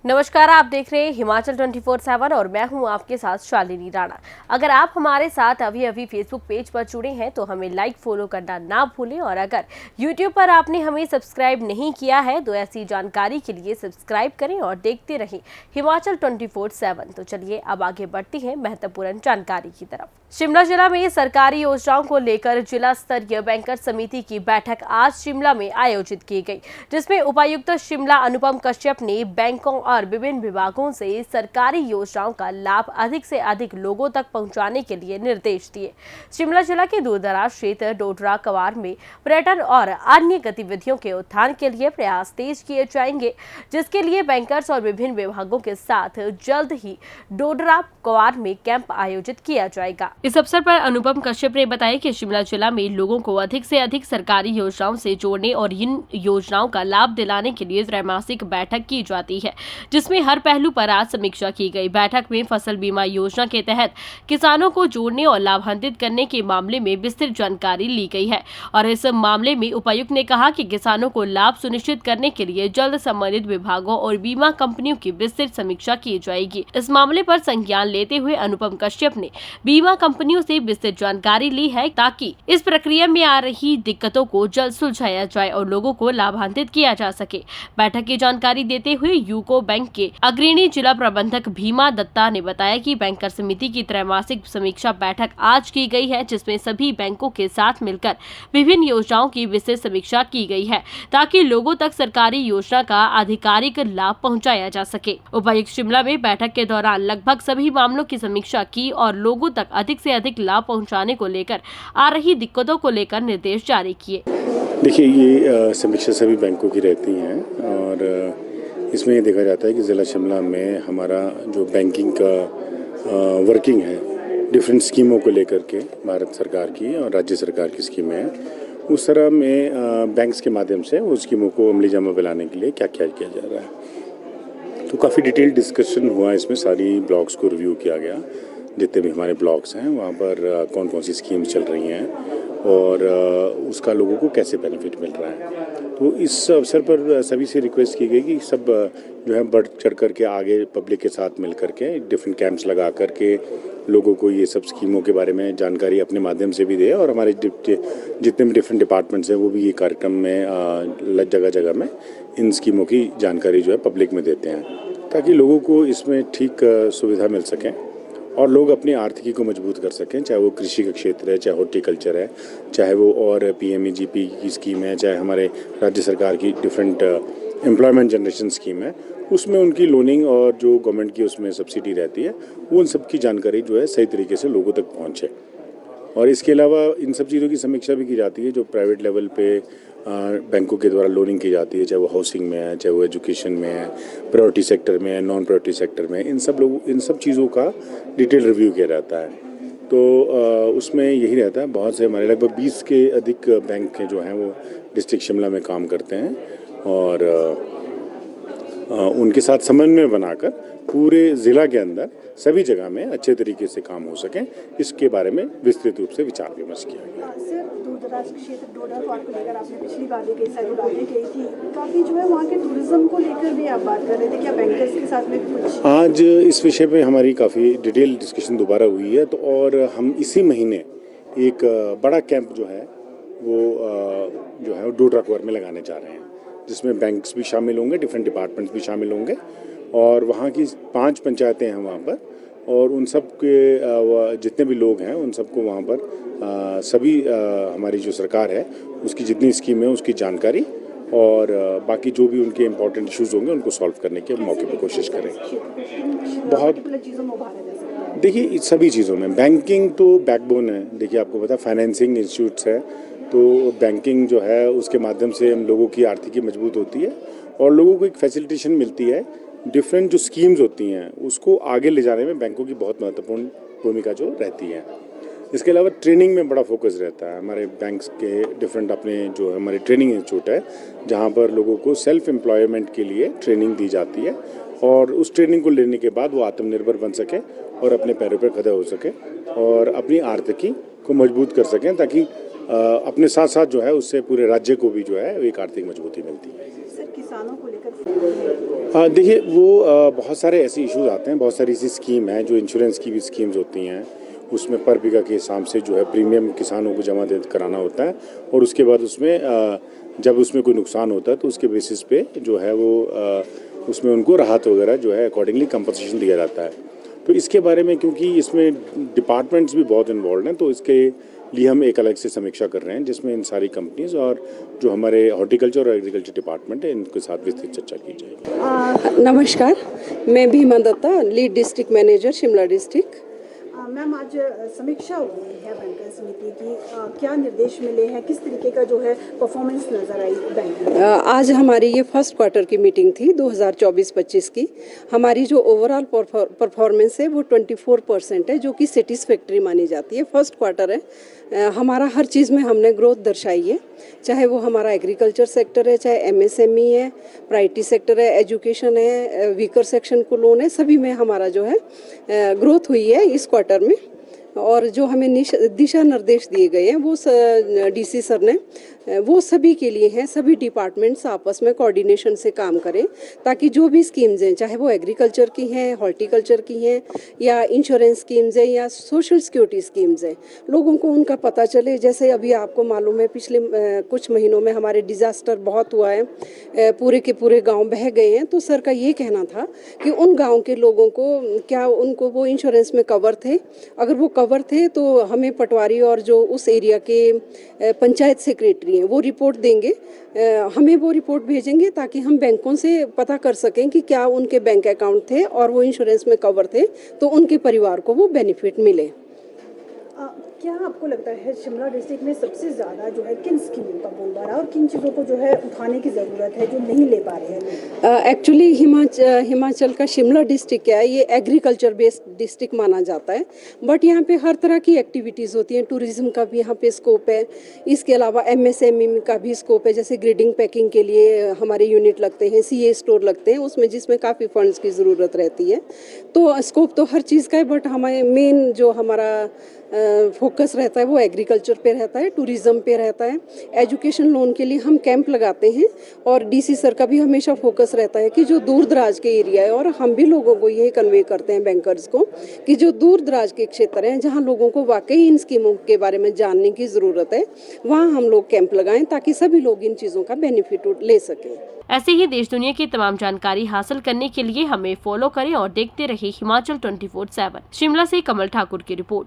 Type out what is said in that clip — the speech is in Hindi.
नमस्कार, आप देख रहे हैं हिमाचल 24/7 और मैं हूं आपके साथ शालिनी राणा। अगर आप हमारे साथ अभी फेसबुक पेज पर जुड़े हैं तो हमें लाइक फॉलो करना ना भूलें और अगर यूट्यूब पर आपने हमें सब्सक्राइब नहीं किया है तो ऐसी जानकारी के लिए सब्सक्राइब करें और देखते रहें हिमाचल 24/7। तो चलिए अब आगे बढ़ते हैं महत्वपूर्ण जानकारी की तरफ। शिमला जिला में सरकारी योजनाओं को लेकर जिला स्तरीय बैंकर समिति की बैठक आज शिमला में आयोजित की गई, जिसमें उपायुक्त शिमला अनुपम कश्यप ने बैंकों और विभिन्न विभागों से सरकारी योजनाओं का लाभ अधिक से अधिक लोगों तक पहुंचाने के लिए निर्देश दिए। शिमला जिला के दूरदराज क्षेत्र डोडरा कवार में पर्यटन और अन्य गतिविधियों के उत्थान के लिए प्रयास तेज किए जाएंगे, जिसके लिए बैंकर्स और विभिन्न विभागों के साथ जल्द ही डोडरा कवार में कैंप आयोजित किया जाएगा। इस अवसर पर अनुपम कश्यप ने बताया कि शिमला जिला में लोगों को अधिक से अधिक सरकारी योजनाओं से जोड़ने और इन योजनाओं का लाभ दिलाने के लिए त्रैमासिक बैठक की जाती है, जिसमें हर पहलू पर आज समीक्षा की गई। बैठक में फसल बीमा योजना के तहत किसानों को जोड़ने और लाभान्वित करने के मामले में विस्तृत जानकारी ली गई है और इस मामले में उपायुक्त ने कहा कि किसानों को लाभ सुनिश्चित करने के लिए जल्द संबंधित विभागों और बीमा कंपनियों की विस्तृत समीक्षा की जाएगी। इस मामले पर संज्ञान लेते हुए अनुपम कश्यप ने बीमा कंपनियों से विस्तृत जानकारी ली है ताकि इस प्रक्रिया में आ रही दिक्कतों को जल्द सुलझाया जाए और लोगों को लाभान्वित किया जा सके। बैठक की जानकारी देते हुए यूको बैंक के अग्रणी जिला प्रबंधक भीमा दत्ता ने बताया कि बैंकर समिति की त्रैमासिक समीक्षा बैठक आज की गई है, जिसमें सभी बैंकों के साथ मिलकर विभिन्न योजनाओं की विस्तृत समीक्षा की गई है ताकि लोगों तक सरकारी योजना का आधिकारिक लाभ पहुंचाया जा सके। उपायुक्त शिमला में बैठक के दौरान लगभग सभी मामलों की समीक्षा की और लोगों तक अधिक से अधिक लाभ पहुंचाने को लेकर आ रही दिक्कतों को लेकर निर्देश जारी किए। देखिए, ये समीक्षा सभी बैंकों की रहती हैं और इसमें ये देखा जाता है कि ज़िला शिमला में हमारा जो बैंकिंग का वर्किंग है डिफरेंट स्कीमों को लेकर के, भारत सरकार की और राज्य सरकार की स्कीमें हैं, उस तरह में बैंक्स के माध्यम से उस स्कीमों को अमली जामा बनाने के लिए क्या क्या किया जा रहा है। तो काफ़ी डिटेल डिस्कशन हुआ, इसमें सारी ब्लॉक्स को रिव्यू किया गया, जितने भी हमारे ब्लॉक्स हैं वहाँ पर कौन कौन सी स्कीम्स चल रही हैं और उसका लोगों को कैसे बेनिफिट मिल रहा है। तो इस अवसर पर सभी से रिक्वेस्ट की गई कि सब जो है बढ़ चढ़ कर के आगे पब्लिक के साथ मिल कर के डिफरेंट कैंप्स लगा कर के लोगों को ये सब स्कीमों के बारे में जानकारी अपने माध्यम से भी दे और हमारे जितने भी डिफरेंट डिपार्टमेंट्स हैं वो भी ये कार्यक्रम में जगह जगह में इन स्कीमों की जानकारी जो है पब्लिक में देते हैं ताकि लोगों को इसमें ठीक सुविधा मिल सकें और लोग अपनी आर्थिकी को मजबूत कर सकें, चाहे वो कृषि का क्षेत्र है, चाहे हॉर्टिकल्चर है, चाहे वो और PMEGP की स्कीम है, चाहे हमारे राज्य सरकार की डिफरेंट एम्प्लॉयमेंट जनरेशन स्कीम है, उसमें उनकी लोनिंग और जो गवर्नमेंट की उसमें सब्सिडी रहती है वो उन सब की जानकारी जो है सही तरीके से लोगों तक पहुँचे। और इसके अलावा इन सब चीज़ों की समीक्षा भी की जाती है जो प्राइवेट लेवल पे बैंकों के द्वारा लोनिंग की जाती है, चाहे वो हाउसिंग में है, चाहे वो एजुकेशन में है, प्रायोरिटी सेक्टर में है, नॉन प्रायोरिटी सेक्टर में, इन सब चीज़ों का डिटेल रिव्यू किया जाता है। तो उसमें यही रहता है, बहुत से हमारे लगभग 20 के अधिक बैंक जो हैं वो डिस्ट्रिक्ट शिमला में काम करते हैं और उनके साथ समन्वय बनाकर पूरे ज़िला के अंदर सभी जगह में अच्छे तरीके से काम हो सके, इसके बारे में विस्तृत रूप से विचार विमर्श किया गया। सर, दूरदराज क्षेत्र डोडा कवार को लेकर आपने पिछली बार भी कई सारी बातें कही थी, काफ़ी जो है वहाँ के टूरिज्म को लेकर भी आप बात कर रहे थे, क्या बैंकर्स के साथ में कुछ? आज इस विषय पे हमारी काफ़ी डिटेल डिस्कशन दोबारा हुई है, तो और हम इसी महीने एक बड़ा कैंप जो है वो डोडरा कवार में लगाने जा रहे हैं, जिसमें बैंक्स भी शामिल होंगे, डिफरेंट डिपार्टमेंट्स भी शामिल होंगे और वहाँ की 5 पंचायतें हैं वहाँ पर और उन सब के जितने भी लोग हैं उन सबको वहाँ पर सभी हमारी जो सरकार है उसकी जितनी स्कीम है उसकी जानकारी और बाकी जो भी उनके इम्पोर्टेंट इश्यूज होंगे उनको सॉल्व करने के मौके पर कोशिश करें। बहुत देखिए, सभी चीज़ों में बैंकिंग तो बैकबोन है। देखिए, आपको पता है फाइनेंसिंग इंस्टीट्यूट्स है, तो बैंकिंग जो है उसके माध्यम से हम लोगों की आर्थिकी मजबूत होती है और लोगों को एक फैसिलिटेशन मिलती है। डिफरेंट जो स्कीम्स होती हैं उसको आगे ले जाने में बैंकों की बहुत महत्वपूर्ण भूमिका जो रहती है। इसके अलावा ट्रेनिंग में बड़ा फोकस रहता है हमारे बैंक्स के डिफरेंट अपने जो हमारे ट्रेनिंग इंस्टीट्यूट है जहाँ पर लोगों को सेल्फ एम्प्लॉयमेंट के लिए ट्रेनिंग दी जाती है और उस ट्रेनिंग को लेने के बाद वो आत्मनिर्भर बन सके और अपने पैरों पर खड़े हो सके और अपनी आर्थिकी को मजबूत कर सकें ताकि अपने साथ साथ जो है उससे पूरे राज्य को भी जो है एक आर्थिक मजबूती मिलती है। सर, किसानों को लेकर देखिए वो बहुत सारे ऐसे इश्यूज आते हैं, बहुत सारी ऐसी स्कीम है जो इंश्योरेंस की भी स्कीम्स होती हैं, उसमें पर बीघा के हिसाब से जो है प्रीमियम किसानों को जमा दे कराना होता है और उसके बाद उसमें जब उसमें कोई नुकसान होता है तो उसके बेसिस पे जो है वो उसमें उनको राहत वगैरह जो है अकॉर्डिंगली कंपनसेशन दिया जाता है। तो इसके बारे में क्योंकि इसमें डिपार्टमेंट्स भी बहुत इन्वॉल्व हैं तो इसके लिए हम एक अलग से समीक्षा कर रहे हैं जिसमें इन सारी कंपनीज और जो हमारे हॉर्टिकल्चर और एग्रीकल्चर डिपार्टमेंट है इनके साथ विस्तृत चर्चा की जाएगी। नमस्कार, मैं Bhima Datta, lead district manager Shimla district. Ma'am आज समीक्षा हुई है बैंकर समिति की, क्या निर्देश मिले हैं, किस तरीके का जो है परफॉर्मेंस नजर आई बैंक में? आज हमारी ये फर्स्ट क्वार्टर की मीटिंग थी 2024-25 की। हमारी जो ओवरऑल परफॉर्मेंस है वो 24% है, जो कि सेटिस्फैक्ट्री मानी जाती है। फर्स्ट क्वार्टर है, हमारा हर चीज़ में हमने ग्रोथ दर्शाई है, चाहे वो हमारा एग्रीकल्चर सेक्टर है, चाहे एमएसएमई है, प्राइवेटी सेक्टर है, एजुकेशन है, वीकर सेक्शन को लोन है, सभी में हमारा जो है ग्रोथ हुई है इस क्वार्टर में। और जो हमें दिशा निर्देश दिए गए हैं वो डीसी सर ने वो सभी के लिए हैं, सभी डिपार्टमेंट्स आपस में कोऑर्डिनेशन से काम करें ताकि जो भी स्कीम्स हैं, चाहे वो एग्रीकल्चर की हैं, हॉर्टिकल्चर की हैं या इंश्योरेंस स्कीम्स हैं या सोशल सिक्योरिटी स्कीम्स हैं, लोगों को उनका पता चले। जैसे अभी आपको मालूम है पिछले कुछ महीनों में हमारे डिज़ास्टर बहुत हुआ है, पूरे के पूरे गाँव बह गए हैं। तो सर का ये कहना था कि उन गाँव के लोगों को क्या उनको वो इंश्योरेंस में कवर थे, अगर वो कवर थे तो हमें पटवारी और जो उस एरिया के पंचायत सेक्रेटरी हैं वो रिपोर्ट देंगे, हमें वो रिपोर्ट भेजेंगे ताकि हम बैंकों से पता कर सकें कि क्या उनके बैंक अकाउंट थे और वो इंश्योरेंस में कवर थे तो उनके परिवार को वो बेनिफिट मिले। क्या आपको लगता है शिमला डिस्ट्रिक्ट में सबसे ज़्यादा जो है किन स्कीमों का बोलबाला और किन चीज़ों को जो है उठाने की ज़रूरत है जो नहीं ले पा रहे हैं? एक्चुअली हिमाचल का शिमला डिस्ट्रिक्ट क्या है, ये एग्रीकल्चर बेस्ड डिस्ट्रिक्ट माना जाता है, बट यहाँ पे हर तरह की एक्टिविटीज़ होती हैं। टूरिज्म का भी यहाँ पे स्कोप है, इसके अलावा एमएसएमई का भी स्कोप है। जैसे ग्रेडिंग पैकिंग के लिए हमारे यूनिट लगते हैं, सीए स्टोर लगते हैं, उसमें जिसमें काफ़ी फंड्स की ज़रूरत रहती है। तो स्कोप तो हर चीज़ का है, बट हमारे मेन जो हमारा फोकस रहता है वो एग्रीकल्चर पे रहता है, टूरिज्म पे रहता है। एजुकेशन लोन के लिए हम कैंप लगाते हैं और डीसी सर का भी हमेशा फोकस रहता है कि जो दूर दराज के एरिया है, और हम भी लोगों को यही कन्वे करते हैं बैंकर्स को कि जो दूर दराज के क्षेत्र हैं जहां लोगों को वाकई इन स्कीमों के बारे में जानने की ज़रूरत है, वहाँ हम लोग कैंप लगाएं ताकि सभी लोग इन चीज़ों का बेनिफिट ले सकें। ऐसे ही देश दुनिया की तमाम जानकारी हासिल करने के लिए हमें फॉलो करें और देखते रहिए हिमाचल 24/7। शिमला से कमल ठाकुर की रिपोर्ट।